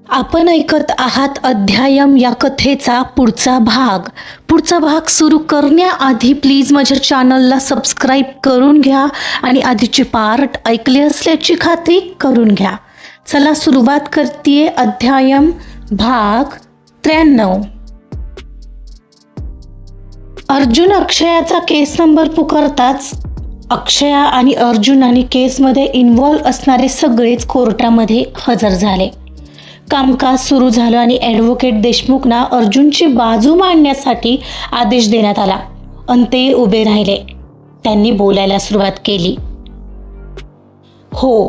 आपण ऐकत आहात अध्यायम या कथेचा पुढचा भाग सुरू करण्याआधी प्लीज माझ्या चॅनलला सबस्क्राईब करून घ्या आणि आधीचे पार्ट ऐकले असल्याची खात्री करून घ्या. चला सुरुवात करते. अध्यायम भाग 93. अर्जुन अक्षयाचा केस नंबर पुकारताच अक्षया आणि अर्जुनाने केसमध्ये इन्व्हॉल्व असणारे सगळेच कोर्टामध्ये हजर झाले. कामकाज सुरू झालं आणि ॲडव्होकेट देशमुखना अर्जुनची बाजू मांडण्यासाठी आदेश देण्यात आला आणि ते उभे राहिले. त्यांनी बोलायला सुरुवात केली. हो,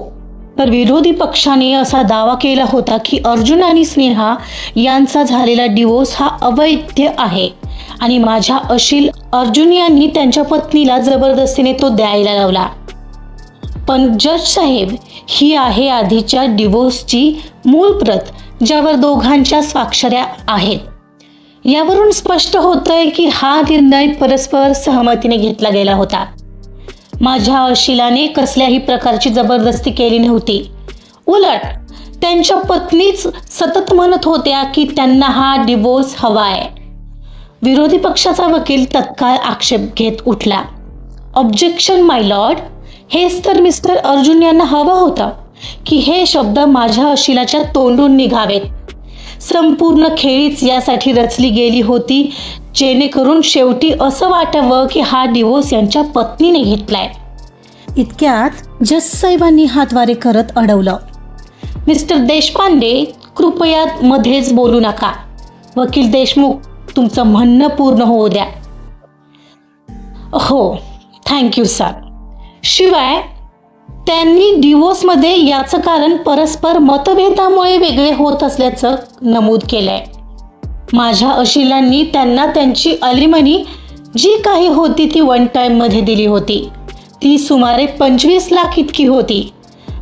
तर विरोधी पक्षाने असा दावा केला होता की अर्जुन आणि स्नेहा यांचा झालेला डिवोर्स हा अवैध आहे आणि माझ्या अशील अर्जुन यांनी त्यांच्या पत्नीला जबरदस्तीने तो द्यायला लावला. पण जज साहेब, ही आहे आधीच्या डिवोर्सची मूळ प्रत ज्यावर दोघांच्या स्वाक्षऱ्या आहेत. यावरून स्पष्ट होतंय की हा निर्णय परस्पर सहमतीने घेतला गेला होता. माझ्या अशिलाने कसल्याही प्रकारची जबरदस्ती केली नव्हती. उलट त्यांच्या पत्नीच सतत म्हणत होत्या की त्यांना हा डिवोर्स हवाय. विरोधी पक्षाचा वकील तत्काळ आक्षेप घेत उठला. ऑब्जेक्शन माय लॉर्ड, हेच तर मिस्टर अर्जुन यांना हवं होतं की हे शब्द माझ्या अशिलाच्या तोंडून निघावेत. संपूर्ण खेळीच यासाठी रचली गेली होती जेणेकरून शेवटी असं वाटावं की हा डिवोर्स यांच्या पत्नीने घेतलाय. इतक्यात जज साहेबांनी हातवारे करत अडवलं. मिस्टर देशपांडे, कृपया मध्येच बोलू नका. वकील देशमुख, तुमचं म्हणणं पूर्ण होऊ द्या. हो, थँक्यू सर. शिवाय त्यांनी डिवोर्समध्ये याचं कारण परस्पर मतभेदामुळे वेगळे होत असल्याचं नमूद केलंय. माझ्या अशिलांनी त्यांना त्यांची अलिमनी जी काही होती ती वन टाईममध्ये दिली होती. ती सुमारे 25 लाख इतकी होती.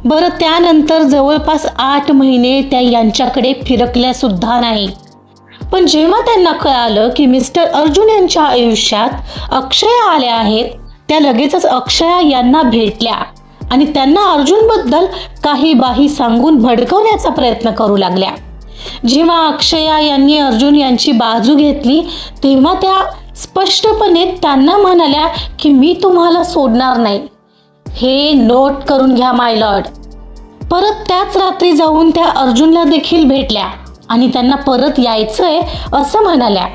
बरं, त्यानंतर जवळपास 8 महिने त्या यांच्याकडे फिरकल्या सुद्धा नाही. पण जेव्हा त्यांना कळालं की मिस्टर अर्जुन यांच्या आयुष्यात अक्षया आल्या आहेत, त्या लगेचच अक्षया यांना भेटल्या आणि त्यांना अर्जुनबद्दल काही बाही सांगून भडकवण्याचा प्रयत्न करू लागल्या. जेव्हा अक्षया यांनी अर्जुन यांची बाजू घेतली तेव्हा त्या स्पष्टपणे त्यांना म्हणाल्या की मी तुम्हाला सोडणार नाही. हे नोट करून घ्या माय लॉर्ड. परत त्याच रात्री जाऊन त्या अर्जुनला देखील भेटल्या आणि त्यांना परत यायचंय असं म्हणाल्या.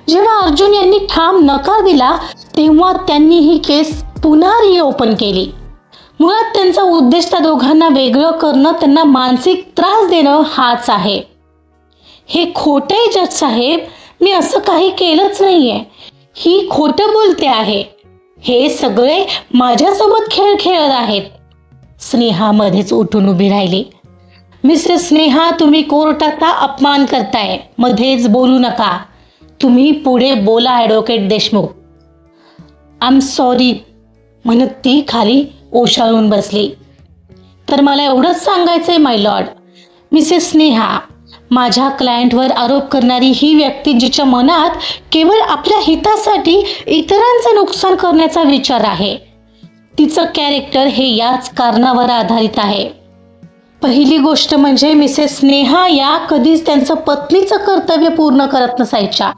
जेव्हा अर्जुन यांनी ठाम नकार दिला तेव्हा त्यांनी ही केस पुन्हा रिओपन केली. मुळात त्यांचा उद्देश त्या दोघांना वेगळं करणं, त्यांना मानसिक त्रास देणं हाच आहे. हे खोटंय जज साहेब, मी असं काही केलंच नाहीये. ही खोटं बोलते आहे. हे सगळे माझ्यासोबत खेळ खेळत आहेत. स्नेहा मध्येच उठून उभी राहिली. मिस्टर स्नेहा, तुम्ही कोर्टाचा अपमान करताय. मध्येच बोलू नका. तुम्ही पुढे बोला advocate Deshmukh. I am sorry म्हणत ती खाली ओशाळून बसली. तर मला एवढंच सांगायचंय माय लॉर्ड. मिसेस स्नेहा, माझ्या क्लायंटवर आरोप करणारी ही व्यक्ती जिच्या मनात केवळ आपल्या हितासाठी इतरांचं नुकसान करण्याचा विचार आहे, तिचं कॅरेक्टर हे याच कारणावर आधारित आहे. पहिली गोष्ट म्हणजे मिसेस स्नेहा या कधीच त्यांचं पत्नीचं कर्तव्य पूर्ण करत नसायच्या.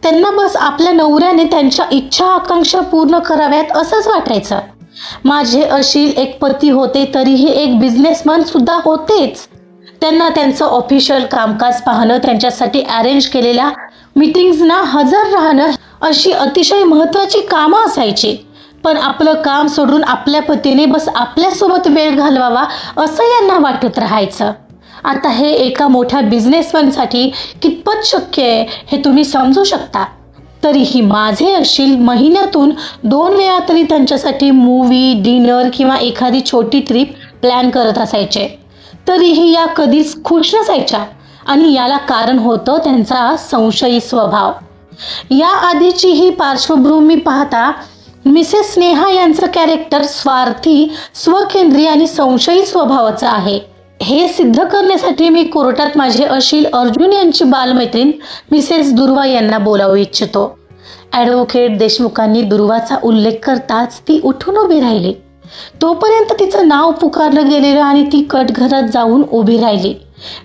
त्यांना बस आपल्या नवऱ्याने त्यांच्या इच्छा आकांक्षा पूर्ण कराव्यात असंच वाटायचं. माझे अशील एक पती होते तरीही एक बिझनेसमॅन सुद्धा होतेच. त्यांना त्यांचं ऑफिशियल कामकाज पाहणं, त्यांच्यासाठी अरेंज केलेल्या मीटिंग्सना हजर राहणं अशी अतिशय महत्त्वाची कामं असायची. पण आपलं काम सोडून आपल्या पतीने बस आपल्यासोबत वेळ घालवावा असं यांना वाटत राहायचं. आता हे एका मोठ्या बिझनेसमॅनसाठी कितपत शक्य आहे हे तुम्ही समजू शकता. तरीही माझे अशील महिन्यातून 2 वेळा तरी त्यांच्यासाठी मूवी, डिनर किंवा एखादी छोटी ट्रिप प्लॅन करत असायचे. तरीही या कधीच खुश नसायच्या आणि याला कारण होतं त्यांचा संशयी स्वभाव. या आधीची ही पार्श्वभूमी पाहता मिसेस स्नेहा यांचं कॅरेक्टर स्वार्थी, स्वकेंद्री आणि संशयी स्वभावाचं आहे. हे सिद्ध करण्यासाठी मी कोर्टात माझे अशील अर्जुन यांची बालमैत्रीण मिसेस दुर्वा यांना बोलावू इच्छितो. ॲडव्होकेट देशमुखांनी दुर्वाचा उल्लेख करताच ती उठून उभी राहिली. तोपर्यंत तिचं नाव पुकारलं गेलेलं आणि ती कटघरात जाऊन उभी राहिली.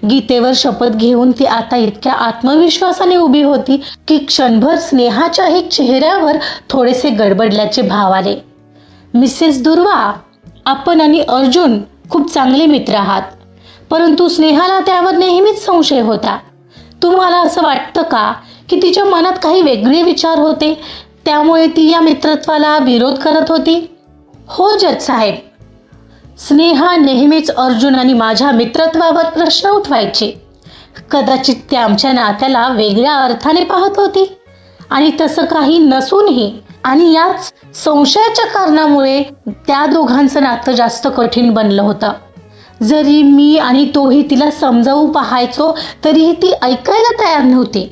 गीतेवर शपथ घेऊन ती आता इतक्या आत्मविश्वासाने उभी होती की क्षणभर स्नेहाच्याही चेहऱ्यावर थोडेसे गडबडल्याचे भाव आले. मिसेस दुर्वा, आपण आणि अर्जुन खूप चांगले मित्र आहात, परंतु स्नेहाला त्यावर नेहमीच संशय होता. तुम्हाला असं वाटतं का की तिच्या मनात काही वेगळे विचार होते, त्यामुळे ती या मित्रत्वाला विरोध करत होती? हो जज साहेब, स्नेहा नेहमीच अर्जुन आणि माझ्या मित्रत्वावर प्रश्न उठवायचे. कदाचित ती आमच्या नात्याला वेगळ्या अर्थाने पाहत होती आणि तसं काही नसूनही, आणि याच संशयाच्या कारणामुळे त्या दोघांचं नातं जास्त कठीण बनलं होतं. जरी मी आणि तोही तिला समजावू पाहायचो तरीही ती ऐकायला तयार नव्हती.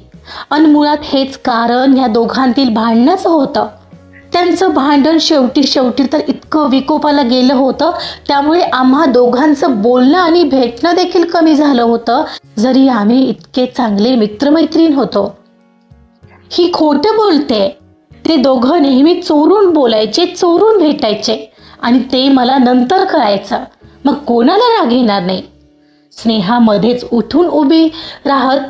आणि मुळात हेच कारण या दोघांतील भांडणाचं होतं. त्यांचं भांडण शेवटी तर इतकं विकोपाला गेलं होतं, त्यामुळे आम्हा दोघांचं बोलणं आणि भेटणं देखील कमी झालं होतं, जरी आम्ही इतके चांगले मित्रमैत्रीण होतो. ही खोटं बोलते. ते दोघं नेहमी चोरून बोलायचे, चोरून भेटायचे, आणि ते मला नंतर कळायचं. मग कोणाला राग येणार नाही? स्नेहा मध्येच उठून उभी राहत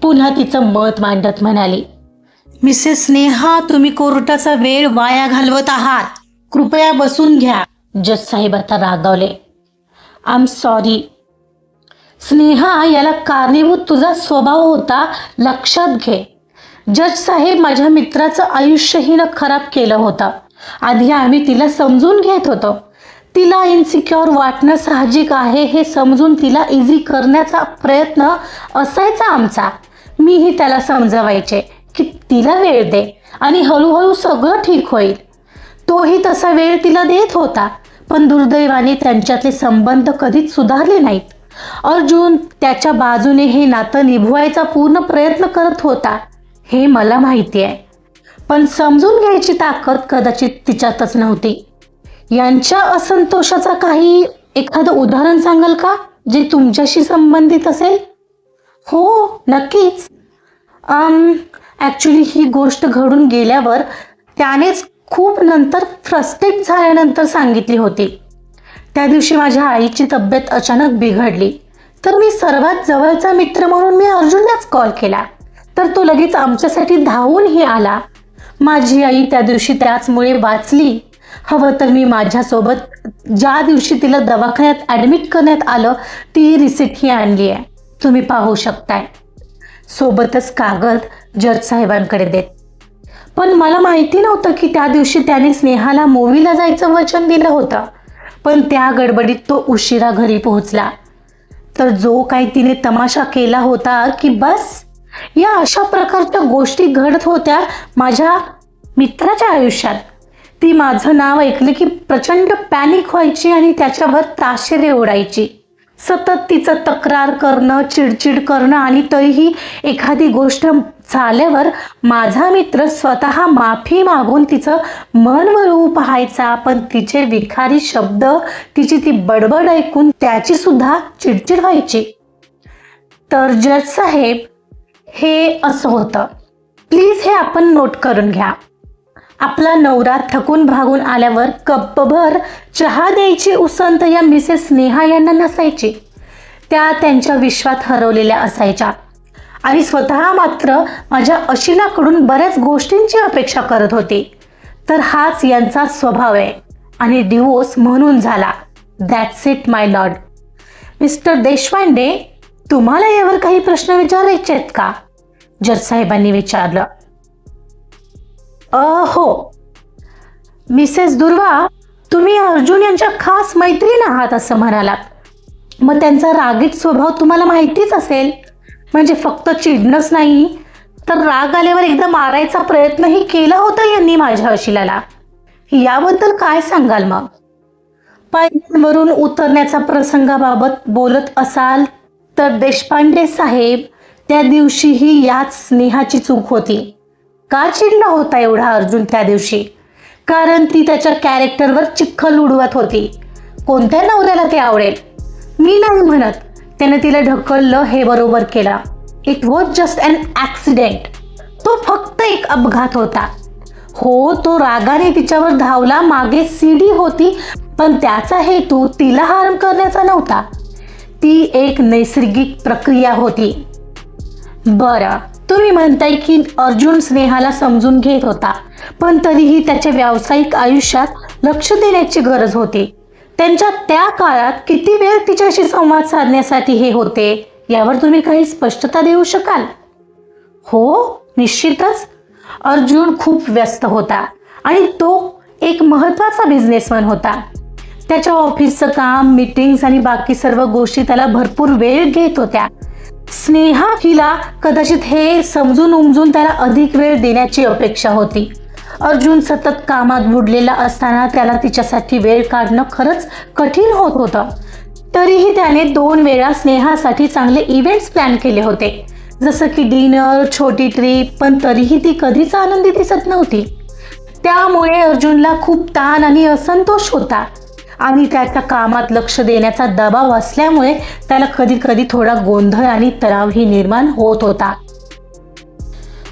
पुन्हा तिचं मत मांडत म्हणाली, मिसेस स्नेहा, तुम्ही कोर्टाचा वेळ वाया घालवत आहात. कृपया बसून घ्या. जज साहेब आता रागावले. आय एम सॉरी स्नेहा, याला कारणीभूत तुझा स्वभाव होता, लक्षात घे. जज साहेब, माझ्या मित्राचं आयुष्यही न खराब केलं होतं. आधी आम्ही तिला समजून घेत होतो. तिला इन्सिक्युअर वाटणं साहजिक आहे हे समजून तिला इझी करण्याचा प्रयत्न असायचा आमचा. मीही त्याला समजवायचे की तिला वेळ दे आणि हळूहळू सगळं ठीक होईल. तोही तसा वेळ तिला देत होता, पण दुर्दैवाने त्यांच्यातले संबंध कधीच सुधारले नाहीत. अर्जुन त्याच्या बाजूने हे नातं निभवायचा पूर्ण प्रयत्न करत होता, हे मला माहिती आहे, पण समजून घ्यायची ताकद कदाचित तिच्यातच नव्हती. यांच्या असंतोषाचा काही एखादं उदाहरण सांगाल का जे तुमच्याशी संबंधित असेल? हो नक्कीच. ॲक्च्युली ही गोष्ट घडून गेल्यावर त्यानेच खूप नंतर फ्रस्ट्रेट झाल्यानंतर सांगितली होती. त्या दिवशी माझ्या आईची तब्येत अचानक बिघडली, तर मी सर्वात जवळचा मित्र म्हणून मी अर्जुनलाच कॉल केला, तर तो लगेच आमच्यासाठी धावूनही आला. माझी आई त्या दिवशी त्याचमुळे वाचली. हवं तर मी माझ्यासोबत ज्या दिवशी तिला दवाखान्यात ॲडमिट करण्यात आलं ती रिसिप्टही आणली आहे, तुम्ही पाहू शकताय. सोबतच कागद जज साहेबांकडे देत. पण मला माहिती नव्हतं की त्या दिवशी त्याने स्नेहाला मूवीला जायचं वचन दिलं होतं, पण त्या गडबडीत तो उशिरा घरी पोहोचला. तर जो काही तिने तमाशा केला होता की बस, या अशा प्रकारच्या गोष्टी घडत होत्या माझ्या मित्राच्या आयुष्यात. ती माझं नाव ऐकलं की प्रचंड पॅनिक व्हायची आणि त्याच्यावर ताशेरे ओढायची. सतत तिचं तक्रार करणं, चिडचिड करणं, आणि तरीही एखादी गोष्ट झाल्यावर माझा मित्र स्वतः माफी मागून तिचं मन वळवू पाहायचा, पण तिचे विखारी शब्द, तिची ती बडबड ऐकून त्याची सुद्धा चिडचिड व्हायची. तर जज साहेब, हे असं होतं. प्लीज हे आपण नोट करून घ्या. आपला नवरा थकून भागून आल्यावर कपभर चहा द्यायची उसंत या मिसेस स्नेहा यांना नसायची. त्या त्यांच्या विश्वात हरवलेल्या असायच्या आणि स्वतः मात्र माझ्या अशिलाकडून बऱ्याच गोष्टींची अपेक्षा करत होती. तर हाच यांचा स्वभाव आहे आणि डिवोर्स म्हणून झाला. That's it my Lord. Mister Deshpande, तुम्हाला यावर काही प्रश्न विचारायचे आहेत का? जज साहेबांनी विचारलं. हो मिसेस दुर्वा, तुम्ही अर्जुन यांच्या खास मैत्रीण आहात असं म्हणालात. मग त्यांचा रागीट स्वभाव तुम्हाला माहितीच असेल. म्हणजे फक्त चिडणंच नाही, तर राग आल्यावर एकदा मारायचा प्रयत्नही केला होता यांनी माझ्या अशिलाला. याबद्दल काय सांगाल मग? पायऱ्यांवरून उतरण्याचा प्रसंगाबाबत बोलत असाल तर देशपांडे साहेब, त्या दिवशीही याच स्नेहाची चूक होती. का चिडला होता एवढा अर्जुन त्या दिवशी? कारण ती त्याच्या कॅरेक्टरवर चिखल उडवत होती. कोणत्या नवऱ्याला ते आवडेल? मी नाही म्हणत त्याने तिला ढकललं हे बरोबर केला. It was just an accident. तो फक्त एक अपघात होता. हो, तो रागाने तिच्यावर धावला, मागे सीडी होती, पण त्याचा हेतू तिला हार्म करण्याचा नव्हता. ती एक नैसर्गिक प्रक्रिया होती. बरं, तुम्ही म्हणताय की अर्जुन स्नेहाला समजून घेत होता, पण तरीही त्याच्या व्यावसायिक आयुष्यात लक्ष देण्याची गरज होती. त्यांच्या त्या काळात किती वेळ तिच्याशी संवाद साधण्यासाठी हे होते, यावर तुम्ही काही स्पष्टता देऊ शकाल? हो, निश्चितच. अर्जुन खूप व्यस्त होता आणि तो एक महत्त्वाचा बिझनेसमॅन होता. त्याच्या ऑफिसचं काम, मीटिंग्स आणि बाकी सर्व गोष्टी त्याला भरपूर वेळ घेत होत्या. स्नेहा हिला कदाचित हे समजून उमजून त्याला अधिक वेळ देण्याची अपेक्षा होती. अर्जुन सतत कामात बुडलेला असताना त्याला तिच्यासाठी वेळ काढणं खरंच कठीण होत होतं. तरीही त्याने 2 वेळा स्नेहासाठी चांगले इव्हेंट्स प्लॅन केले होते, जसं की डिनर, छोटी ट्रीप, पण तरीही ती कधीच आनंदी दिसत नव्हती. त्यामुळे अर्जुनला खूप ताण आणि असंतोष होता आणि त्याच्या कामात लक्ष देण्याचा दबाव असल्यामुळे त्याला कधी कधी थोडा गोंधळ आणि तणावही निर्माण होत होता.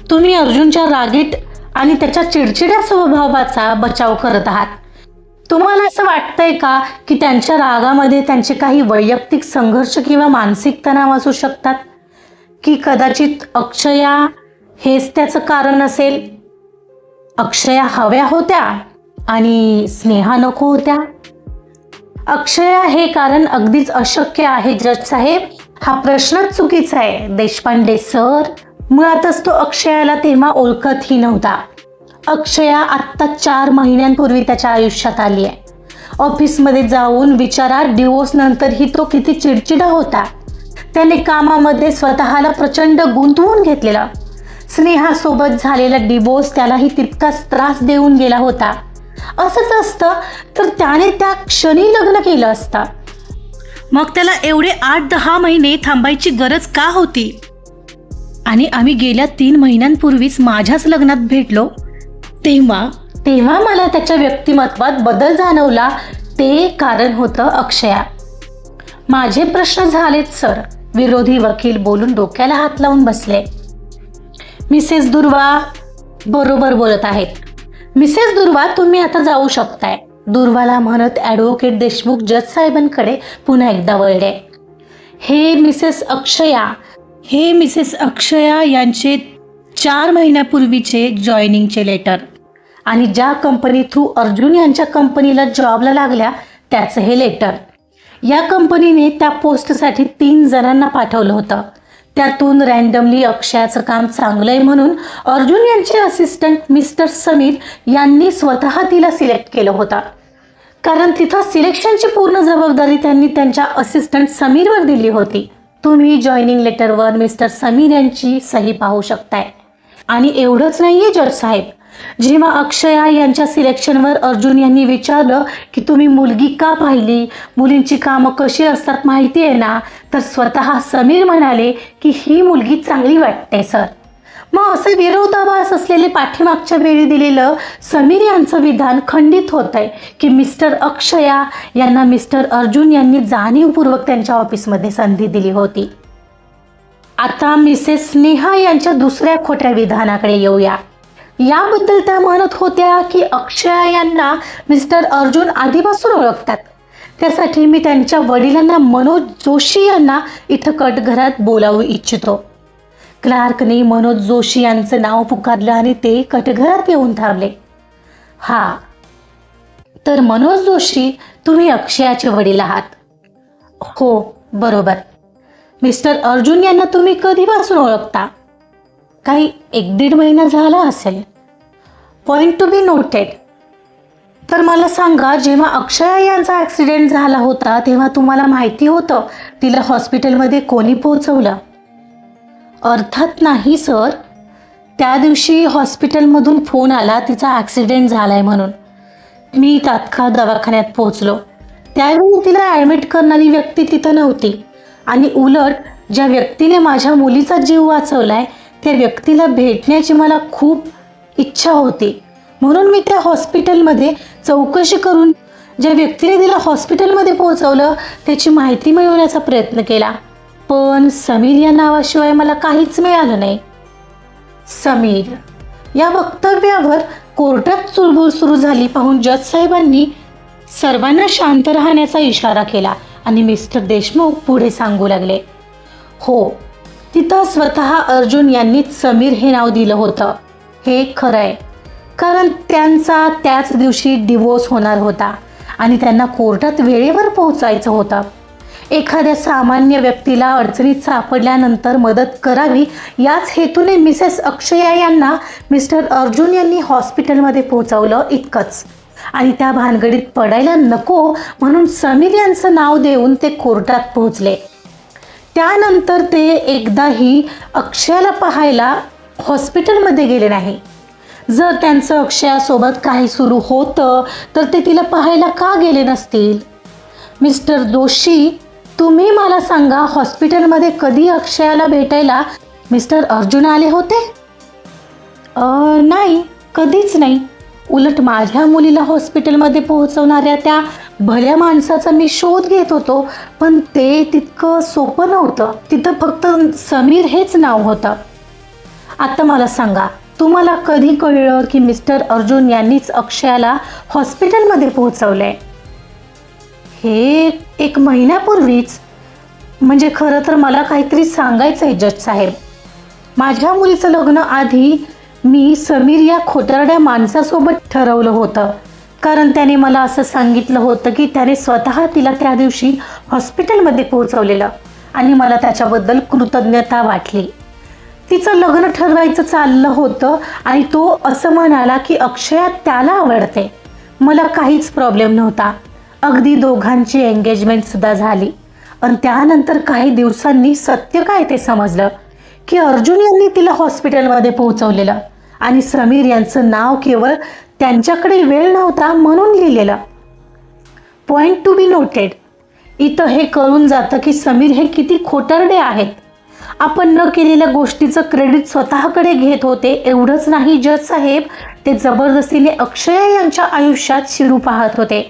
तुम्ही अर्जुनच्या रागीट आणि त्याच्या चिडचिड्या स्वभावाचा बचाव करत आहात. तुम्हाला असं वाटतंय का की त्यांच्या रागामध्ये त्यांचे काही वैयक्तिक संघर्ष किंवा मानसिक तणाव असू शकतात, की कदाचित अक्षया हेच त्याचं कारण असेल? अक्षया हव्या होत्या आणि स्नेहा नको होत्या. अक्षया हे कारण अगदीच अशक्य आहे जज साहेब. हा प्रश्नच चुकीचा आहे देशपांडे सर. मुळातच तो अक्षयाला तेव्हा ओळखतही नव्हता. अक्षया आत्ता 4 महिन्यांपूर्वी त्याच्या आयुष्यात आली आहे. ऑफिसमध्ये जाऊन विचारा, डिवोर्स नंतरही तो किती चिडचिडा होता. त्याने कामामध्ये स्वतःला प्रचंड गुंतवून घेतलेला. स्नेहासोबत झालेला डिवोर्स त्यालाही तितकाच त्रास देऊन गेला होता. असंच असतं तर त्याने त्या क्षणी लग्न केलं असतं. मग त्याला एवढे 8-10 महिने थांबायची गरज का होती? आणि आम्ही गेल्या 3 महिन्यांपूर्वीच माझ्याच लग्नात भेटलो, तेव्हा मला त्याच्या व्यक्तिमत्वात बदल जाणवला. ते कारण होतं अक्षया. माझे प्रश्न झालेत सर, विरोधी वकील बोलून डोक्याला हात लावून बसले. मिसेस दुर्वा बरोबर बोलत आहेत. मिसेस दुर्वा, तुम्ही आता जाऊ शकताय, दुर्वाला म्हणत ॲडव्होकेट देशमुख जज साहेबांकडे पुन्हा एकदा वळले. हे मिसेस अक्षया यांचे 4 महिन्यापूर्वीचे जॉईनिंगचे लेटर आणि ज्या कंपनी थ्रू अर्जुन यांच्या कंपनीला जॉबला लागल्या त्याचं हे लेटर. या कंपनीने त्या पोस्टसाठी 3 जणांना पाठवलं होतं. त्यातून रँडमली अक्षयाचं काम चांगलं आहे म्हणून अर्जुन यांचे असिस्टंट मिस्टर समीर यांनी स्वतः तिला सिलेक्ट केलं होतं. कारण तिथं सिलेक्शनची पूर्ण जबाबदारी त्यांनी त्यांच्या असिस्टंट समीरवर दिली होती. तुम्ही जॉईनिंग लेटरवर मिस्टर समीर यांची सही पाहू शकताय. आणि एवढंच नाहीये जज साहेब, जेव्हा अक्षया यांच्या सिलेक्शनवर अर्जुन यांनी विचारलं की तुम्ही मुलगी का पाहिली, मुलींची कामं कशी असतात माहिती आहे ना, तर स्वतः समीर म्हणाले की ही मुलगी चांगली वाटते सर. मग असं विरोधाभास असलेले पाठीमागच्या वेळी दिलेलं समीर यांचं विधान खंडित होत आहे की मिस्टर अक्षया यांना मिस्टर अर्जुन यांनी जाणीवपूर्वक त्यांच्या ऑफिसमध्ये संधी दिली होती. आता मिसेस स्नेहा यांच्या दुसऱ्या खोट्या विधानाकडे येऊया. याबद्दल त्या म्हणत होत्या की अक्षया यांना मिस्टर अर्जुन आधीपासून ओळखतात. त्यासाठी मी त्यांच्या वडिलांना मनोज जोशी यांना इथं कटघरात बोलावू इच्छितो. क्लार्कने मनोज जोशी यांचं नाव पुकारलं आणि ते कटघरात येऊन थांबले. हा, तर मनोज जोशी, तुम्ही अक्षयाचे वडील आहात? हो बरोबर. मिस्टर अर्जुन यांना तुम्ही कधीपासून ओळखता? काही 1-1.5 महिना झाला असेल. Point to be noted. तर मला सांगा, जेव्हा अक्षया यांचा ॲक्सिडेंट झाला होता तेव्हा तुम्हाला माहिती होतं तिला हॉस्पिटलमध्ये कोणी पोहोचवलं? अर्थात नाही सर. त्या दिवशी हॉस्पिटलमधून फोन आला तिचा ॲक्सिडेंट झाला आहे म्हणून. मी तात्काळ दवाखान्यात पोहोचलो. त्यावेळी तिला ॲडमिट करणारी व्यक्ती तिथं नव्हती आणि उलट ज्या व्यक्तीने माझ्या मुलीचा जीव वाचवला आहे त्या व्यक्तीला भेटण्याची मला खूप इच्छा होती. म्हणून मी त्या हॉस्पिटलमध्ये चौकशी करून ज्या व्यक्तीने तिला हॉस्पिटलमध्ये पोहोचवलं त्याची माहिती मिळवण्याचा प्रयत्न केला, पण समीर या नावाशिवाय मला काहीच मिळालं नाही. समीर या वक्तव्यावर कोर्टात चुळबुळ सुरू झाली पाहून जज साहेबांनी सर्वांना शांत राहण्याचा इशारा केला आणि मिस्टर देशमुख पुढे सांगू लागले, हो, तिथं स्वतः अर्जुन यांनीच समीर हे नाव दिलं होतं. हे खरं आहे, कारण त्यांचा त्याच दिवशी डिवोर्स होणार होता आणि त्यांना कोर्टात वेळेवर पोहोचायचं होतं. एखाद्या सामान्य व्यक्तीला अडचणीत सापडल्यानंतर मदत करावी याच हेतूने मिसेस अक्षया यांना मिस्टर अर्जुन यांनी हॉस्पिटलमध्ये पोहोचवलं इतकंच. आणि त्या भानगडीत पडायला नको म्हणून समीर यांचं नाव देऊन ते कोर्टात पोहोचले. त्यानंतर ते एकदाही अक्षयाला पाहायला हॉस्पिटलमध्ये गेले नाही. जर त्यांचं अक्षयासोबत काही सुरू होतं तर ते तिला पाहायला का गेले नसतील? मिस्टर जोशी, तुम्ही मला सांगा, हॉस्पिटलमध्ये कधी अक्षयाला भेटायला मिस्टर अर्जुन आले होते? नाही, कधीच नाही. उलट माझ्या मुलीला हॉस्पिटलमध्ये पोहोचवणाऱ्या त्या भल्या माणसाचा मी शोध घेत होतो, पण ते तितकं सोपं नव्हतं. तिथं फक्त समीर हेच नाव होतं. आता मला सांगा, तुम्हाला कधी कळलं की मिस्टर अर्जुन यांनीच अक्षयाला हॉस्पिटलमध्ये पोहोचवलंय? हे 1 महिन्यापूर्वीच. म्हणजे खरं तर मला काहीतरी सांगायचं आहे जज साहेब. माझ्या मुलीचं लग्न आधी मी समीर या खोटारड्या माणसासोबत ठरवलं होतं, कारण त्याने मला असं सांगितलं होतं की त्याने स्वतः तिला त्या दिवशी हॉस्पिटलमध्ये पोहोचवलेलं आणि मला त्याच्याबद्दल कृतज्ञता वाटली. तिचं लग्न ठरवायचं चाललं होतं आणि तो असं म्हणाला की अक्षया त्याला आवडते. मला काहीच प्रॉब्लेम नव्हता. अगदी दोघांची एंगेजमेंटसुद्धा झाली. आणि त्यानंतर काही दिवसांनी सत्य काय ते समजलं की अर्जुन यांनी तिला हॉस्पिटलमध्ये पोहोचवलेलं आणि समीर यांचं नाव केवळ त्यांच्याकडे वेळ नव्हता म्हणून लिहिलेलं. Point to be noted. इथं हे कळून जातं की समीर हे किती खोटारडे आहेत. आपण न केलेल्या गोष्टीचं क्रेडिट स्वतःकडे घेत होते. एवढंच नाही जज साहेब, ते जबरदस्तीने अक्षया यांच्या आयुष्यात शिरू पाहत होते.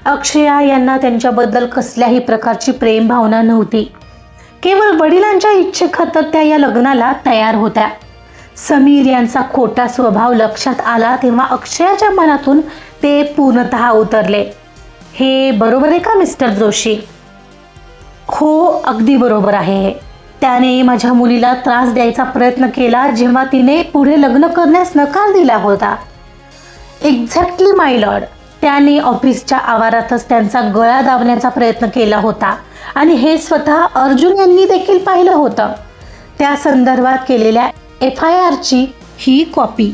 अक्षया यांना त्यांच्याबद्दल कसल्याही प्रकारची प्रेम भावना नव्हती. केवळ वडिलांच्या इच्छेखातर त्या या लग्नाला तयार होत्या. समीर यांचा खोटा स्वभाव लक्षात आला तेव्हा अक्षयाच्या मनातून ते पूर्णतः उतरले. हे बरोबर आहे का मिस्टर जोशी? हो, अगदी बरोबर आहे. त्याने माझ्या मुलीला त्रास द्यायचा प्रयत्न केला जेव्हा तिने पुढे लग्न करण्यास नकार दिला होता. एक्झॅक्टली माय लॉर्ड. त्याने ऑफिसच्या आवारातच त्यांचा गळा दाबण्याचा प्रयत्न केला होता आणि हे स्वतः अर्जुन यांनी देखील पाहिलं होतं. त्या संदर्भात केलेल्या FIRची ही कॉपी.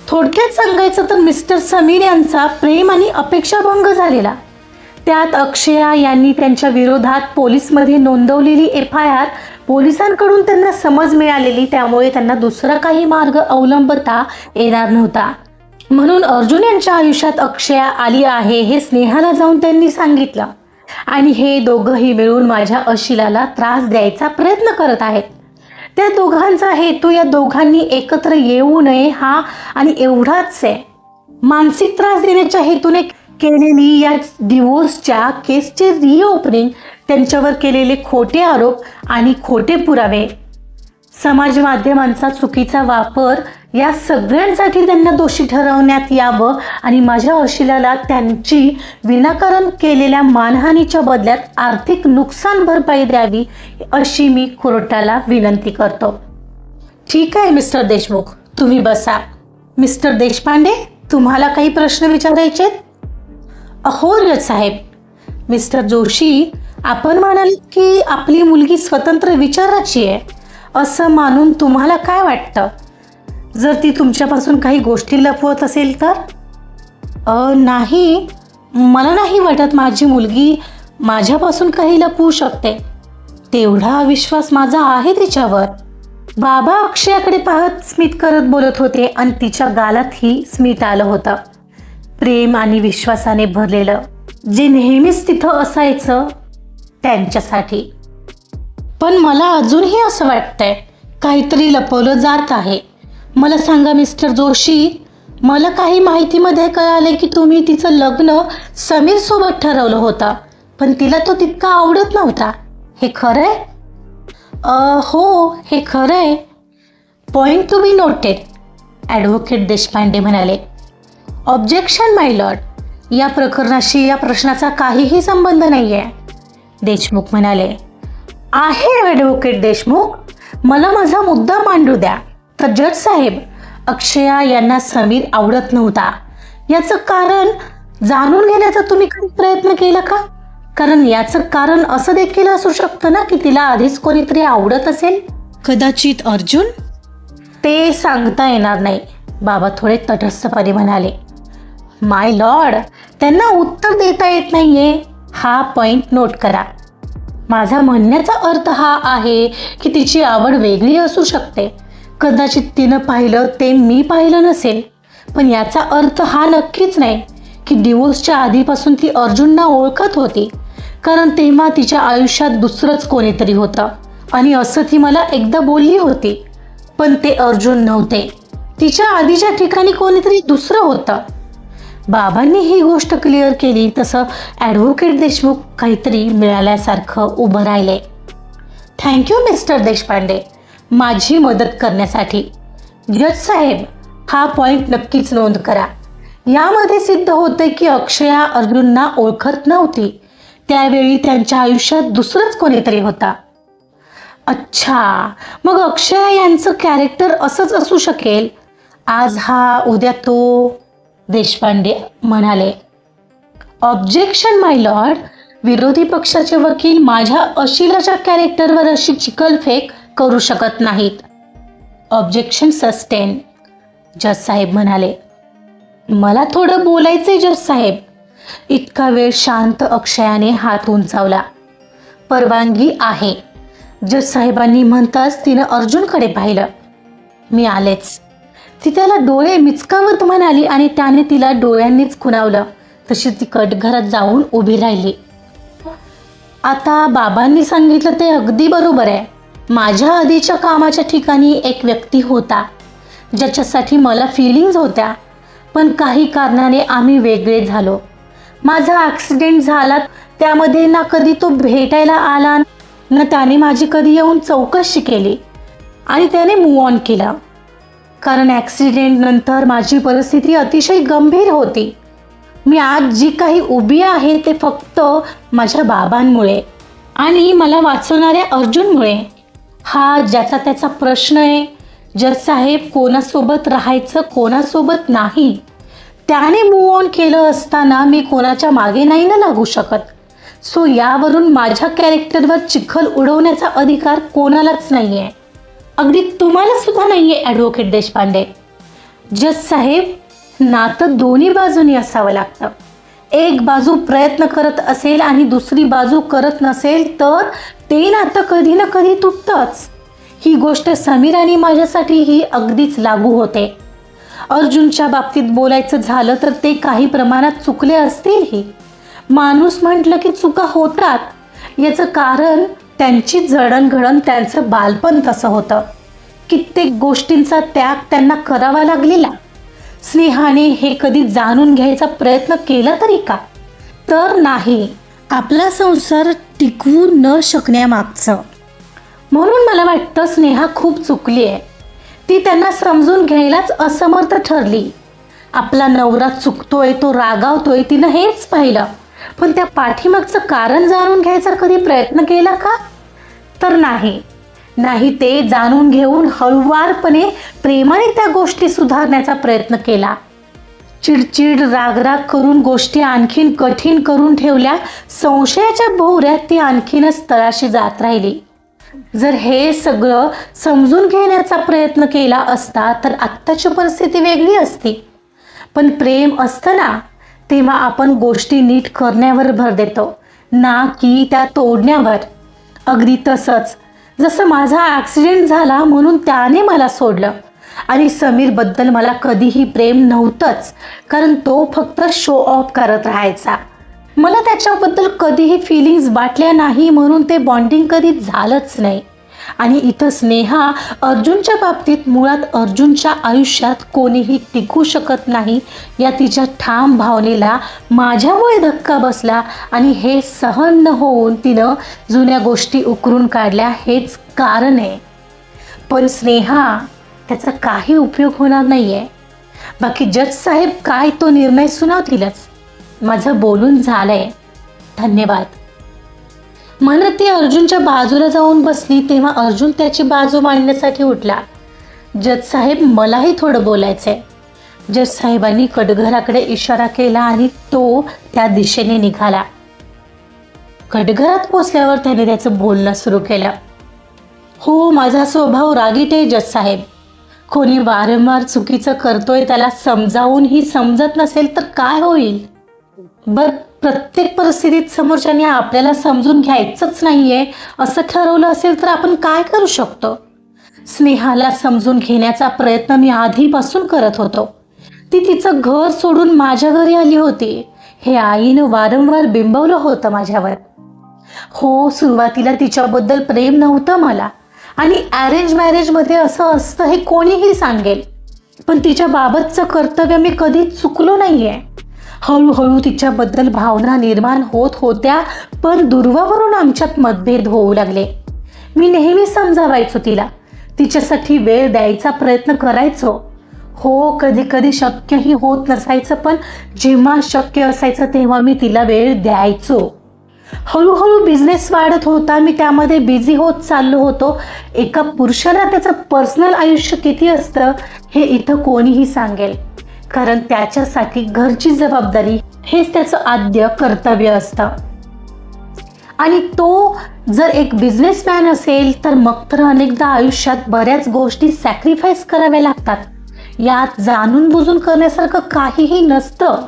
थोडक्यात सांगायचं तर मिस्टर समीर यांचा प्रेम आणि अपेक्षाभंग झालेला. त्यात अक्षया यांनी त्यांच्या विरोधात पोलीसमध्ये नोंदवलेली FIR पोलिसांकडून त्यांना समज मिळालेली, त्यामुळे त्यांना दुसरा काही मार्ग अवलंबता येणार नव्हता. म्हणून अर्जुन यांच्या आयुष्यात अक्षया आली आहे हे स्नेहाला जाऊन त्यांनी सांगितलं आणि हे दोघंही मिळून माझ्या अशिलाला त्रास द्यायचा प्रयत्न करत आहेत. त्या दोघांचा हेतू या दोघांनी एकत्र येऊ नये हा आणि एवढाच आहे. मानसिक त्रास देण्याच्या हेतूने केलेली या डिवोर्सच्या केसचे रिओपनिंग, त्यांच्यावर केलेले खोटे आरोप आणि खोटे पुरावे, समाज माध्यमांचा चुकीचा वापर, या सगळ्यांसाठी त्यांना दोषी ठरवण्यात यावं आणि माझ्या अशिलाला त्यांची विनाकारण केलेल्या मानहानीच्या बदल्यात आर्थिक नुकसान भरपाई द्यावी अशी मी कोर्टाला विनंती करतो. ठीक आहे मिस्टर देशमुख, तुम्ही बसा. मिस्टर देशपांडे, तुम्हाला काही प्रश्न विचारायचे? हो जज साहेब. मिस्टर जोशी, आपण म्हणाल की आपली मुलगी स्वतंत्र विचाराची आहे असं मानून तुम्हाला काय वाटतं? जर ती तुमच्यापासून काही गोष्टी लपवत असेल तर? नाही, मला नाही वाटत माझी मुलगी माझ्यापासून काही लपवू शकते. तेवढा विश्वास माझा आहे तिच्यावर. बाबा अक्षयाकडे पाहत स्मित करत बोलत होते आणि तिच्या गालातही स्मित आलं होतं. प्रेम आणि विश्वासाने भरलेलं, जे नेहमीच तिथं असायचं त्यांच्यासाठी. पण मला अजूनही असं वाटतंय काहीतरी लपवलं जात आहे. मला सांगा मिस्टर जोशी, मला काही माहितीमध्ये कळाले की तुम्ही तिचं लग्न समीर सोबत ठरवलं होतं, पण तिला तो तितका आवडत नव्हता. हे खरं आहे? हो, हे खरं आहे. Point to be noted. Advocate Deshpande म्हणाले. ऑब्जेक्शन माय लॉर्ड. या प्रकरणाशी या प्रश्नाचा काहीही संबंध नाही आहे. देशमुख म्हणाले. आहे ॲडव्होकेट देशमुख, मला माझा मुद्दा मांडू द्या. तर जज साहेब, अक्षया यांना समीर आवडत नव्हता. याचं कारण जाणून घेण्याचा तुम्ही कधी प्रयत्न केला का? कारण याचं कारण असं देखील असू शकतं ना की तिला आधीच कोणीतरी आवडत असेल. कदाचित अर्जुन. ते सांगता येणार नाही, बाबा थोडे तटस्थपणे म्हणाले. माय लॉर्ड, त्यांना उत्तर देता येत नाहीये. हा पॉइंट नोट करा. माझा म्हणण्याचा अर्थ हा आहे की तिची आवड वेगळी असू शकते. कदाचित तिनं पाहिलं ते मी पाहिलं नसेल. पण याचा अर्थ हा नक्कीच नाही की डिवोर्सच्या आधीपासून ती अर्जुनला ओळखत होती. कारण तेव्हा तिच्या आयुष्यात दुसरंच कोणीतरी होतं आणि असं ती मला एकदा बोलली होती. पण ते अर्जुन नव्हते. तिच्या आधीच्या ठिकाणी कोणीतरी दुसरं होतं. बाबांनी ही गोष्ट क्लिअर केली तसं ॲडव्होकेट देशमुख काहीतरी मिळाल्यासारखं उभं राहिले. थँक्यू मिस्टर देशपांडे, माझी मदत करण्यासाठी. जज साहेब, हा पॉइंट नक्कीच नोंद करा. यामध्ये सिद्ध होते की अक्षया अर्जुनला ओळखत नव्हती. त्यावेळी त्यांच्या आयुष्यात दुसरंच कोणीतरी होता. अच्छा, मग अक्षया यांचं कॅरेक्टर असंच असू शकेल. आज हा, उद्या तो, देशपांडे म्हणाले. ऑब्जेक्शन माय लॉर्ड. विरोधी पक्षाचे वकील माझ्या अशिलाच्या कॅरेक्टरवर अशी चिखलफेक करू शकत नाहीत. ऑब्जेक्शन सस्टेन, जज साहेब म्हणाले. मला थोडं बोलायचंय जज साहेब. इतका वेळ शांत अक्षयाने हात उंचावला. परवानगी आहे. जज साहेबांनी म्हणताच तिनं अर्जुनकडे पाहिलं. मी आलेच. ती त्याला डोळे मिचकावत म्हणाली आणि त्याने तिला डोळ्यांनीच खुणावलं. तशी ती कटघरात जाऊन उभी राहिली. आता बाबांनी सांगितलं ते अगदी बरोबर आहे. माझ्या आधीच्या कामाच्या ठिकाणी एक व्यक्ती होता ज्याच्यासाठी मला फिलिंग्ज होत्या. पण काही कारणाने आम्ही वेगळे झालो. माझा ॲक्सिडेंट झाला, त्यामध्ये ना कधी तो भेटायला आला ना त्याने माझी कधी येऊन चौकशी केली आणि त्याने मूव्ह ऑन केलं. कारण ॲक्सिडेंट नंतर माझी परिस्थिती अतिशय गंभीर होती. मी आज जी काही उभी आहे ते फक्त माझ्या बाबांमुळे आणि मला वाचवणाऱ्या अर्जुनमुळे. हा ज्याचा त्याचा प्रश्न आहे जज साहेब. कोणासोबत राहायचं, कोणासोबत नाही, त्याने मूव्ह ऑन केलं असताना मी कोणाच्या मागे नाही ना लागू शकत. सो यावरून माझ्या कॅरेक्टरवर चिखल उडवण्याचा अधिकार कोणालाच नाही आहे. अगदी तुम्हाला सुद्धा नाही आहे ॲडव्होकेट देशपांडे. जज साहेब, नातं दोन्ही बाजूनी असावं लागतं. एक बाजू प्रयत्न करत असेल आणि दुसरी बाजू करत नसेल तर ते नातं कधी ना कधी तुटतंच. ही गोष्ट समीर आणि माझ्यासाठीही अगदीच लागू होते. अर्जुनच्या बाबतीत बोलायचं झालं तर ते काही प्रमाणात चुकले असतीलही. माणूस म्हटलं की चुका होतात. याचं कारण त्यांची जडणघडण, त्यांचं बालपण तसं होतं. कित्येक गोष्टींचा त्याग त्यांना करावा लागलेला. स्नेहाने हे कधी जाणून घ्यायचा प्रयत्न केला तरी का? तर नाही. आपला संसार टिकवू न शकण्यामागचं. म्हणून मला वाटतं स्नेहा खूप चुकली आहे. ती त्यांना समजून घ्यायलाच असमर्थ ठरली. आपला नवरा चुकतोय, तो रागावतोय, तिनं हेच पाहिलं. पण त्या पाठीमागचं कारण जाणून घ्यायचा कधी प्रयत्न केला का? तर नाही. ते जाणून घेऊन हळुवारपणे प्रेमाने त्या गोष्टी सुधारण्याचा प्रयत्न केला. चिडचिड, रागराग करून गोष्टी आणखीन कठीण करून ठेवल्या. संशयाच्या भोवऱ्यात ती आणखीनच तळाशी जात राहिली. जर हे सगळं समजून घेण्याचा प्रयत्न केला असता तर आत्ताची परिस्थिती वेगळी असती. पण प्रेम असतं ना, तेव्हा आपण गोष्टी नीट करण्यावर भर देतो ना की त्या तोडण्यावर. अगदी तसंच जसं माझा ॲक्सिडेंट झाला म्हणून त्याने मला सोडलं आणि समीरबद्दल मला कधीही प्रेम नव्हतंच. कारण तो फक्त शो ऑफ करत राहायचा. मला त्याच्याबद्दल कधीही फिलिंग्स वाटल्या नाही म्हणून ते बॉन्डिंग कधी झालंच नाही. आणि इथं स्नेहा अर्जुनच्या बाबतीत मुळात अर्जुनच्या आयुष्यात कोणीही टिकू शकत नाही या तिच्या ठाम भावनेला माझ्यामुळे धक्का बसला आणि हे सहन न होऊन तिनं जुन्या गोष्टी उकरून काढल्या, हेच कारण आहे. पण स्नेहा, त्याचा काही उपयोग होणार नाही आहे. बाकी जज साहेब काय तो निर्णय सुनावतीलच. माझं बोलून झालंय. धन्यवाद. म्हणत ती अर्जुनच्या बाजूला जाऊन बसली तेव्हा अर्जुन त्याची बाजू मांडण्यासाठी उठला. जज साहेब, मलाही थोडं बोलायचंय. जज साहेबांनी कटघराकडे इशारा केला आणि तो त्या दिशेने निघाला. कटघरात पोचल्यावर त्याने त्याचं बोलणं सुरू केलं. हो, माझा स्वभाव रागीट आहे जज साहेब. कोणी वारंवार चुकीचं करतोय त्याला समजावूनही समजत नसेल तर काय होईल? प्रत्येक परिस्थितीत समोरच्याने आपल्याला समजून घ्यायचंच नाहीये असं ठरवलं असेल तर आपण काय करू शकतो? स्नेहाला समजून घेण्याचा प्रयत्न मी आधीपासून करत होतो. ती तिचं घर सोडून माझ्या घरी आली होती. हे आईनं वारंवार बिंबवलं होतं माझ्यावर. हो, सुरुवातीला तिच्याबद्दल प्रेम नव्हतं मला आणि अरेंज मॅरेजमध्ये असं असतं हे कोणीही सांगेल. पण तिच्या बाबतचं कर्तव्य मी कधीच चुकलो नाहीये. हळूहळू तिच्याबद्दल भावना निर्माण होत होत्या, पण दुर्वावरून आमच्यात मतभेद होऊ लागले. मी नेहमी समजावायचो तिला, तिच्यासाठी वेळ द्यायचा प्रयत्न करायचो. हो, कधी कधी शक्यही होत नसायचं, पण जेव्हा शक्य असायचं तेव्हा मी तिला वेळ द्यायचो. हळूहळू बिझनेस वाढत होता, मी त्यामध्ये बिझी होत चाललो होतो. एका पुरुषाला त्याचं पर्सनल आयुष्य किती असतं हे इथं कोणीही सांगेल, कारण त्याच्यासाठी घरची जबाबदारी हेच त्याचं आद्य कर्तव्य असतं. आणि तो जर एक बिझनेसमॅन असेल तर मग तर अनेकदा आयुष्यात बऱ्याच गोष्टी सॅक्रिफाईस कराव्या लागतात. यात जाणून बुजून करण्यासारखं काहीही नसतं.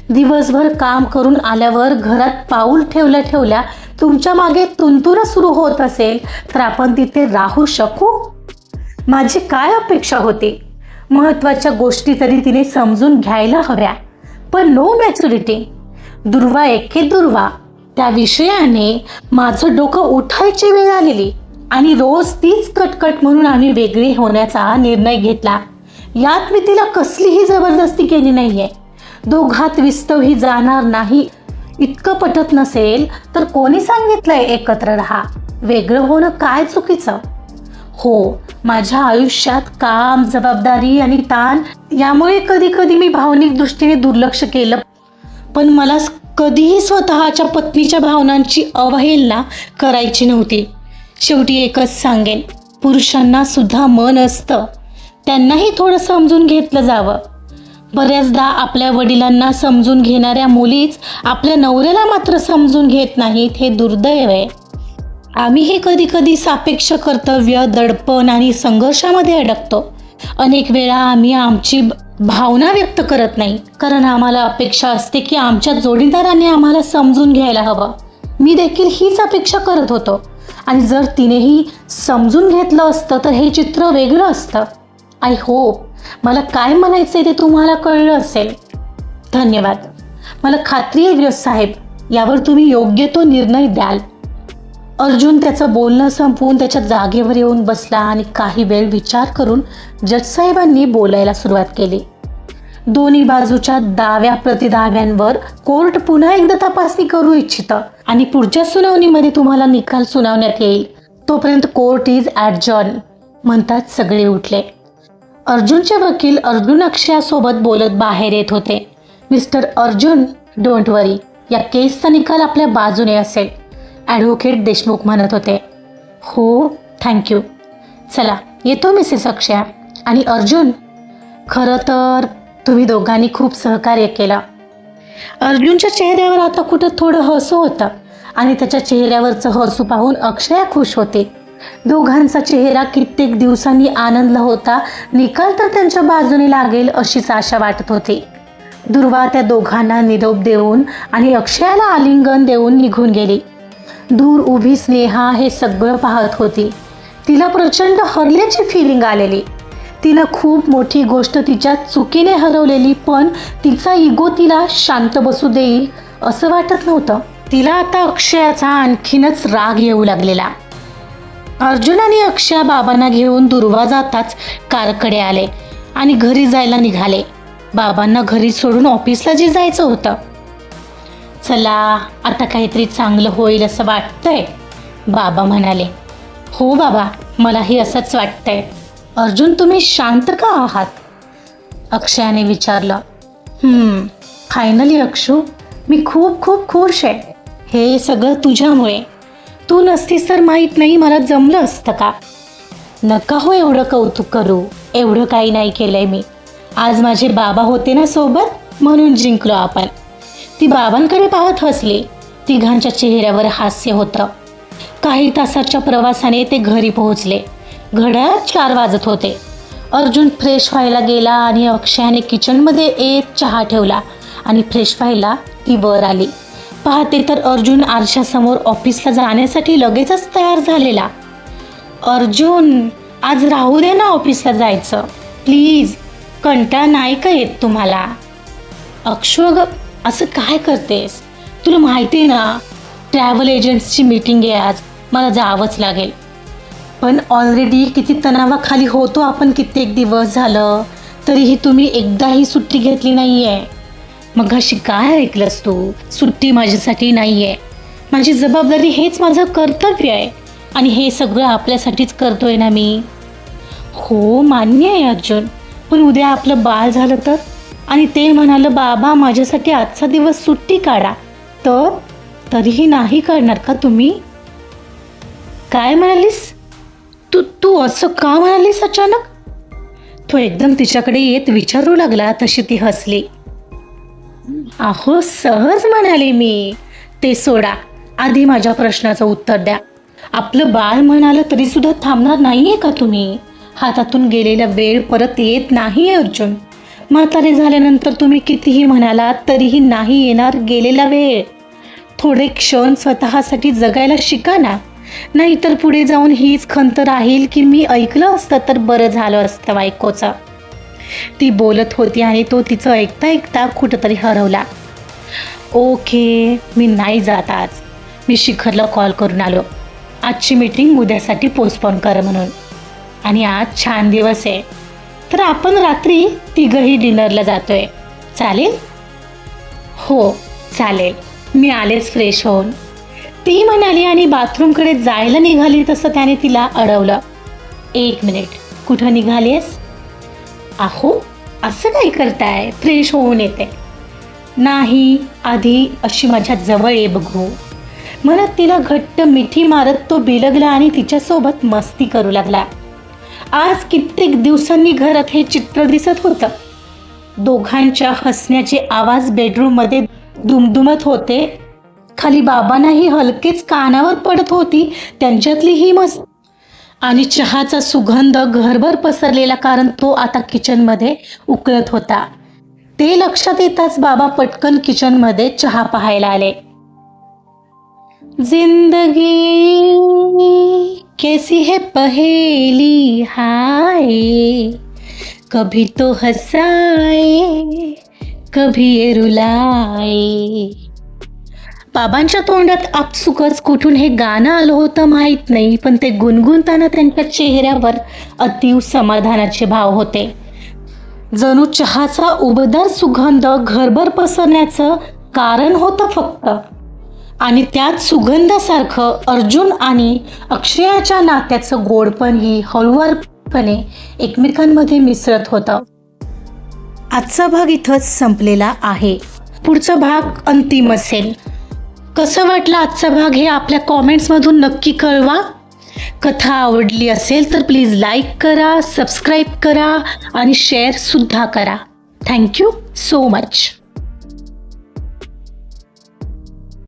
दिवसभर काम करून आल्यावर घरात पाऊल ठेवल्या ठेवल्या तुमच्या मागे तुंतुन सुरू होत असेल तर आपण तिथे राहू शकू? माझी काय अपेक्षा होती? महत्त्वाच्या गोष्टी तरी तिने समजून घ्यायला हव्या, पण नो मॅच्युरिटी. दुर्वा एके दुर्वा, त्या विषयाने माझं डोकं उठायची वेळ आलेली आणि रोज तीच कटकट म्हणून आम्ही वेगळे होण्याचा निर्णय घेतला. यात मी तिला कसलीही जबरदस्ती केली नाहीये. दोघात विस्तवही जाणार नाही इतकं पटत नसेल तर कोणी सांगितलंय एकत्र राहा? वेगळं होणं काय चुकीचं? हो, माझ्या आयुष्यात काम, जबाबदारी आणि ताण यामुळे कधी कधी मी भावनिक दृष्टीने दुर्लक्ष केलं, पण मला कधीही स्वतःच्या पत्नीच्या भावनांची अवहेलना करायची नव्हती. शेवटी एकच सांगेन, पुरुषांना सुद्धा मन असतं, त्यांनाही थोडं समजून घेतलं जावं. बऱ्याचदा आपल्या वडिलांना समजून घेणाऱ्या मुलीच आपल्या नवऱ्याला मात्र समजून घेत नाहीत, हे दुर्दैव आहे. आम्हीही कधी कधी सापेक्ष कर्तव्य, दडपण आणि संघर्षामध्ये अडकतो. अनेक वेळा आम्ही आमची भावना व्यक्त करत नाही कारण आम्हाला अपेक्षा असते की आमच्या जोडीदाराने आम्हाला समजून घ्यायला हवं. मी देखील हीच अपेक्षा करत होतो आणि जर तिनेही समजून घेतलं असतं तर हे चित्र वेगळं असतं. आय होप मला काय म्हणायचं ते तुम्हाला कळलं असेल. धन्यवाद. मला खात्री आहे जज साहेब, यावर तुम्ही योग्य तो निर्णय द्याल. अर्जुन त्याचं बोलणं संपवून त्याच्या जागेवर येऊन बसला आणि काही वेळ विचार करून जज साहेबांनी बोलायला सुरुवात केली. दोन्ही बाजूच्या दाव्या प्रतिदाव्यांवर कोर्ट पुन्हा एकदा तपासणी करू इच्छितं आणि पुढच्या सुनावणीमध्ये तुम्हाला निकाल सुनावण्यात येईल. तोपर्यंत कोर्ट इज ॲडजॉर्न म्हणतात सगळे उठले. अर्जुनचे वकील अर्जुन अक्षयासोबत बोलत बाहेर येत होते. मिस्टर अर्जुन, डोंट वरी, या केसचा निकाल आपल्या बाजूने असेल, ॲडव्होकेट देशमुख म्हणत होते. हो, थँक्यू. चला येतो मिसेस अक्षया. आणि अर्जुन, खरं तर तुम्ही दोघांनी खूप सहकार्य केलं. अर्जुनच्या चेहऱ्यावर आता कुठं थोडं हसू होतं आणि त्याच्या चेहऱ्यावरचं हसू पाहून अक्षया खुश होते. दोघांचा चेहरा कित्येक दिवसांनी आनंदला होता. निकाल तर त्यांच्या बाजूने लागेल अशीच आशा वाटत होती. दुर्वा त्या दोघांना निरोप देऊन आणि अक्षयाला आलिंगन देऊन निघून गेली. दूर उभी स्नेहा हे सगळं पाहत होती. तिला प्रचंड हरल्याची फिलिंग आलेली. तिनं खूप मोठी गोष्ट तिच्या चुकीने हरवलेली, पण तिचा इगो तिला शांत बसू देईल असं वाटत नव्हतं. तिला आता अक्षयाचा आणखीनच राग येऊ लागलेला. अर्जुन आणि अक्षया बाबांना घेऊन दुर्वा जाताच कारकडे आले आणि घरी जायला निघाले. बाबांना घरी सोडून ऑफिसला जे जायचं होतं. चला आता काहीतरी चांगलं होईल असं वाटतंय, बाबा म्हणाले. हो बाबा, मलाही असंच वाटतंय. अर्जुन, तुम्ही शांत का आहात? अक्षयाने विचारलं. फायनली अक्षू, मी खूप खूप खुश आहे. हे सगळं तुझ्यामुळे. तू नसतीस तर माहीत नाही मला जमलं असतं का. नका हो एवढं कौतुक करू, एवढं काही नाही केलंय मी. आज माझे बाबा होते ना सोबत म्हणून जिंकलो आपण. ती बाबांकडे पाहत हसली. तिघांच्या चेहऱ्यावर हास्य होतं. काही तासाच्या प्रवासाने ते घरी पोहोचले. घड्याळात 4 वाजत होते. अर्जुन फ्रेश व्हायला गेला आणि अक्षयाने किचनमध्ये एक चहा ठेवला आणि फ्रेश व्हायला ती वर आली. पाहते तर अर्जुन आरशासमोर ऑफिसला जाण्यासाठी लगेचच तयार झालेला. अर्जुन, आज राहू दे ना ऑफिसला जायचं प्लीज, कंटाळा नाही का येत तुम्हाला. अक्षु, अगं असं काय करतेस, तुला माहिती आहे ना ट्रॅव्हल एजंट्सची मीटिंग आहे आज, मला जावंच लागेल. पण ऑलरेडी किती तणावाखाली होतो आपण कित्येक दिवस झालं, तरीही तुम्ही एकदाही सुट्टी घेतली नाही आहे. मग अशी काय ऐकलंस तू, सुट्टी माझ्यासाठी नाही आहे, माझी जबाबदारी, हेच माझं कर्तव्य आहे आणि हे सगळं आपल्यासाठीच करतोय ना मी. हो मान्य आहे अर्जुन, पण उद्या आपलं बाळ झालं तर, आणि ते म्हणालं बाबा माझ्यासाठी आजचा दिवस सुट्टी काढा, तर तरीही नाही काढणार का तुम्ही. काय म्हणालीस तू तू असं का म्हणालीस अचानक. तो एकदम तिच्याकडे येत विचारू लागला तशी ती हसली. अहो सहज म्हणाले मी. ते सोडा, आधी माझ्या प्रश्नाचं उत्तर द्या. आपलं बाळ म्हणालं तरी सुद्धा थांबणार नाहीये का तुम्ही. हातातून गेलेला वेळ परत येत नाही अर्जुन. म्हातारे झाल्यानंतर तुम्ही कितीही म्हणालात तरीही नाही येणार गेलेला वेळ. थोडे क्षण स्वतःसाठी जगायला शिका ना, नाहीतर पुढे जाऊन हीच खंत राहील की मी ऐकलं असतं तर बरं झालं असतं बायकोचं. ती बोलत होती आणि तो तिचं ऐकता ऐकता कुठंतरी हरवला. ओके, मी नाही जात आज. मी शिखरला कॉल करून आलो, आजची मीटिंग उद्यासाठी पोस्टपोन कर म्हणून. आणि आज छान दिवस आहे, तर आपण रात्री तिघंही डिनरला जातोय, चालेल. हो चालेल, मी आलेच फ्रेश होऊन, ती म्हणाली आणि बाथरूमकडे जायला निघाली तसं त्याने तिला अडवलं. 1 मिनिट, कुठं निघालीस. अहो असं काय करताय, फ्रेश होऊन येते. नाही, आधी अशी माझ्या जवळ ये बघू म्हणत तिला घट्ट मिठी मारत तो बिलगला आणि तिच्यासोबत मस्ती करू लागला. आज कित्येक दिवसांनी घरात हे चित्र दिसत होतं. दोघांच्या हसण्याचे आवाज बेडरूममध्ये दुमदुमत होते. खाली बाबांनाही हलकेच कानावर पडत होती त्यांच्यातली ही मस्त. आणि चहाचा सुगंध घरभर पसरलेला, कारण तो आता किचनमध्ये उकळत होता. ते लक्षात येताच बाबा पटकन किचनमध्ये चहा पाहायला आले. जिंदगी कैसी है पहेली हाय, कभी तो हसाए कभी ये रुलाए. बाबांच्या तोंडात आपसुकच कुठून हे गाणं आलं होतं माहीत नाही, पण ते गुणगुणताना त्यांच्या चेहऱ्यावर अतीव समाधानाचे भाव होते. जणू चहाचा उबदार सुगंध घरभर पसरण्याचं कारण होतं फक्त. आणि त्याच सुगंधासारखं अर्जुन आणि अक्षयाच्या नात्याचं गोडपणही हळुवारपणे एकमेकांमध्ये मिसळत होतं. आजचा भाग इथंच संपलेला आहे. पुढचा भाग अंतिम असेल. कसं वाटलं आजचा भाग हे आपल्या कॉमेंट्समधून नक्की कळवा. कथा आवडली असेल तर प्लीज लाईक करा, सबस्क्राईब करा आणि शेअरसुद्धा करा. Thank you so much.